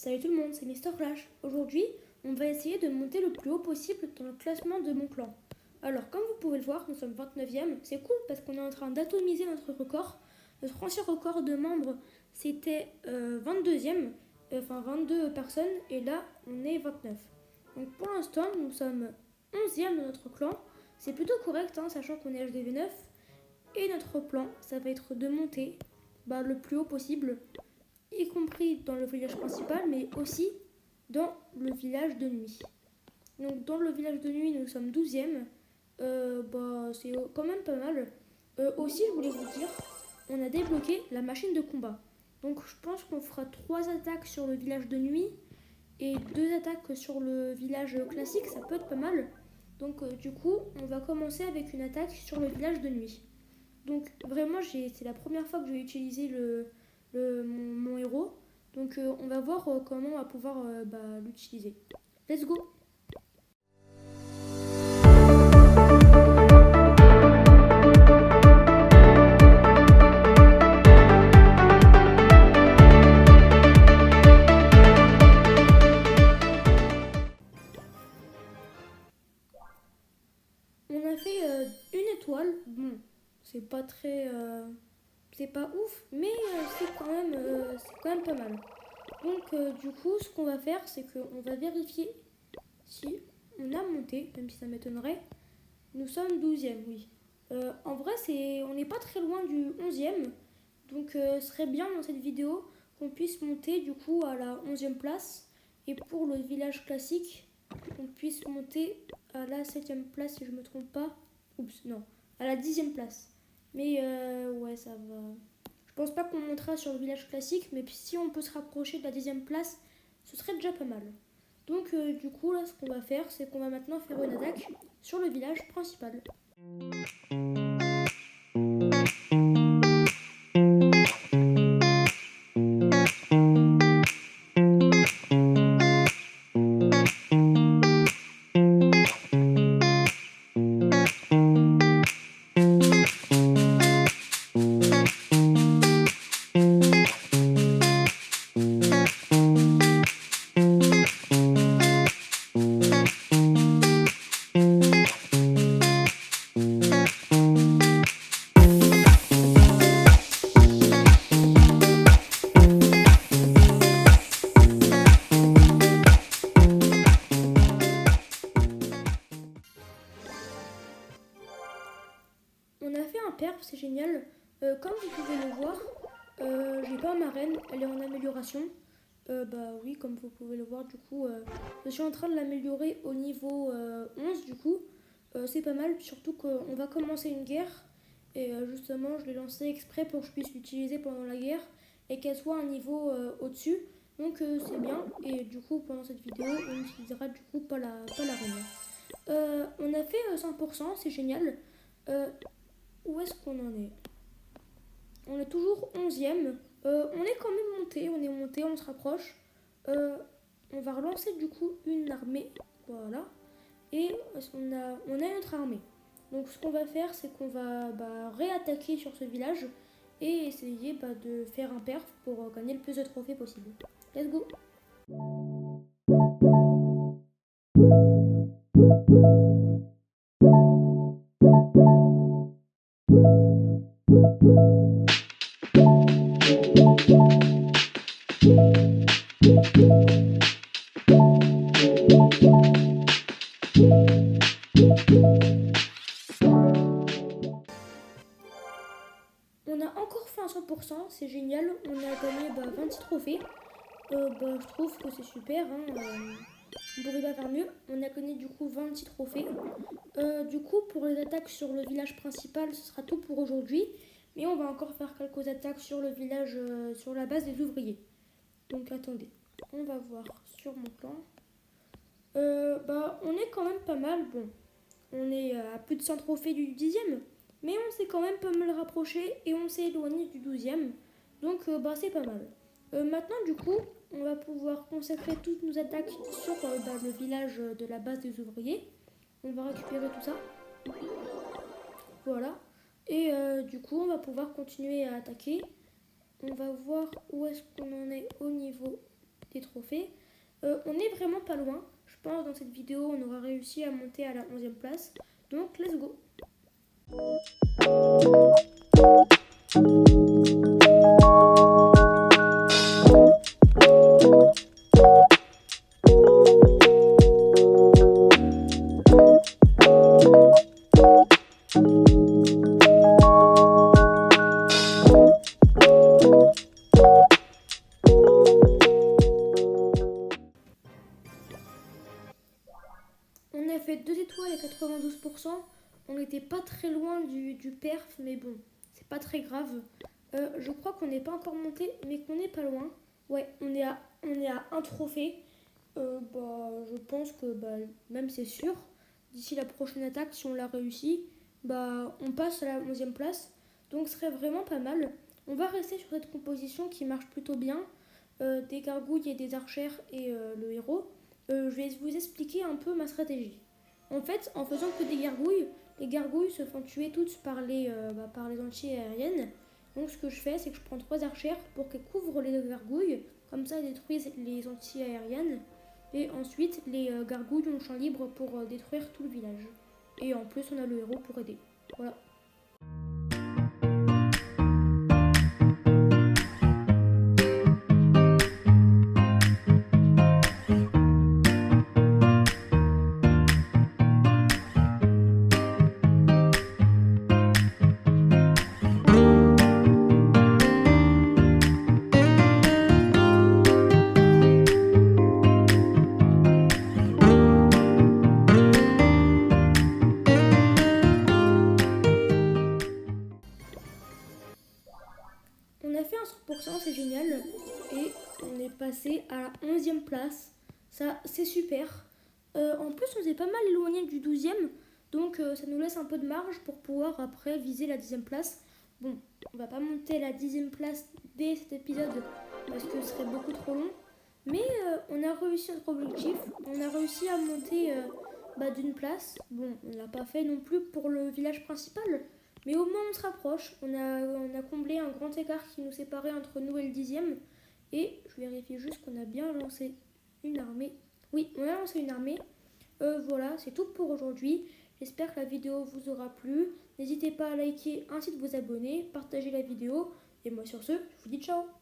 Salut tout le monde, c'est Mister Flash. Aujourd'hui, on va essayer de monter le plus haut possible dans le classement de mon clan. Alors, comme vous pouvez le voir, nous sommes 29e. C'est cool parce qu'on est en train d'atomiser notre record. Notre ancien record de membres, c'était 22e, enfin 22 personnes, et là, on est 29. Donc pour l'instant, nous sommes 11e de notre clan. C'est plutôt correct, hein, sachant qu'on est HDV9. Et notre plan, ça va être de monter le plus haut possible, y compris dans le village principal, mais aussi dans le village de nuit. Donc dans le village de nuit, nous sommes 12e. C'est quand même pas mal. Aussi, je voulais vous dire, on a débloqué la machine de combat. Donc je pense qu'on fera 3 attaques sur le village de nuit et 2 attaques sur le village classique, ça peut être pas mal. Donc du coup, on va commencer avec une attaque sur le village de nuit. Donc vraiment, c'est la première fois que je vais utiliser mon héros. Donc on va voir comment on va pouvoir l'utiliser. Let's go! On a fait une étoile. Bon, c'est pas très... c'est pas ouf, mais c'est quand même pas mal. Donc du coup, ce qu'on va faire, c'est qu'on va vérifier si on a monté, même si ça m'étonnerait. Nous sommes 12e, oui. En vrai, on n'est pas très loin du 11e. Donc ce serait bien dans cette vidéo qu'on puisse monter du coup à la 11e place. Et pour le village classique, qu'on puisse monter à la 7e place si je me trompe pas. Oups, non, à la 10e place. Mais ouais, ça va. Je pense pas qu'on montera sur le village classique, mais si on peut se rapprocher de la 10e place, ce serait déjà pas mal. Donc du coup, là, ce qu'on va faire, c'est qu'on va maintenant faire une attaque sur le village principal. On a fait un perf, c'est génial. Comme vous pouvez le voir, j'ai pas ma reine, elle est en amélioration. Oui, comme vous pouvez le voir, du coup, je suis en train de l'améliorer au niveau 11, du coup. C'est pas mal, surtout qu'on va commencer une guerre. Et justement, je l'ai lancée exprès pour que je puisse l'utiliser pendant la guerre et qu'elle soit un niveau au-dessus. Donc c'est bien. Et du coup, pendant cette vidéo, on n'utilisera du coup pas la reine. On a fait 100%, c'est génial. Où est-ce qu'on en est? On est toujours 11e. On est quand même monté, on se rapproche. On va relancer du coup une armée. Voilà. Et on a notre armée. Donc ce qu'on va faire, c'est qu'on va réattaquer sur ce village et essayer de faire un perf pour gagner le plus de trophées possible. Let's go! On a encore fait un 100%, c'est génial. On a gagné 26 trophées. Je trouve que c'est super. On ne pouvait pas faire mieux. On a gagné du coup 26 trophées. Du coup, pour les attaques sur le village principal, ce sera tout pour aujourd'hui. Mais on va encore faire quelques attaques sur le village, sur la base des ouvriers. Donc attendez, on va voir sur mon plan. On est quand même pas mal. Bon, on est à plus de 100 trophées du 10e. Mais on s'est quand même pas mal rapproché et on s'est éloigné du 12e. Donc c'est pas mal. Maintenant du coup, on va pouvoir consacrer toutes nos attaques sur le village de la base des ouvriers. On va récupérer tout ça. Voilà. Et du coup, on va pouvoir continuer à attaquer. On va voir où est-ce qu'on en est au niveau des trophées. On est vraiment pas loin. Je pense dans cette vidéo, on aura réussi à monter à la 11e place. Donc, let's go! On a fait 2 étoiles et 92%. On n'était pas très loin du perf, mais bon, c'est pas très grave. Je crois qu'on n'est pas encore monté, mais qu'on n'est pas loin. Ouais, on est à un trophée. Je pense que même c'est sûr, d'ici la prochaine attaque, si on l'a réussi, on passe à la 11e place. Donc ce serait vraiment pas mal. On va rester sur cette composition qui marche plutôt bien. Des gargouilles et des archères et le héros. Je vais vous expliquer un peu ma stratégie. En fait, en faisant que des gargouilles, les gargouilles se font tuer toutes par les anti-aériennes. Donc ce que je fais, c'est que je prends 3 archères pour qu'elles couvrent les gargouilles. Comme ça, elles détruisent les anti-aériennes. Et ensuite, les gargouilles ont le champ libre pour détruire tout le village. Et en plus, on a le héros pour aider. Voilà. On a fait un 100%, c'est génial. Et on est passé à la 11e place. Ça, c'est super. En plus, on s'est pas mal éloigné du 12e. Donc, ça nous laisse un peu de marge pour pouvoir après viser la 10e place. Bon, on va pas monter la 10e place dès cet épisode parce que ce serait beaucoup trop long. Mais on a réussi notre objectif. On a réussi à monter d'une place. Bon, on l'a pas fait non plus pour le village principal. Mais au moins on se rapproche, on a comblé un grand écart qui nous séparait entre nous et le 10e. Et je vérifie juste qu'on a bien lancé une armée. Oui, on a lancé une armée. Voilà, c'est tout pour aujourd'hui. J'espère que la vidéo vous aura plu. N'hésitez pas à liker ainsi de vous abonner, partager la vidéo. Et moi sur ce, je vous dis ciao!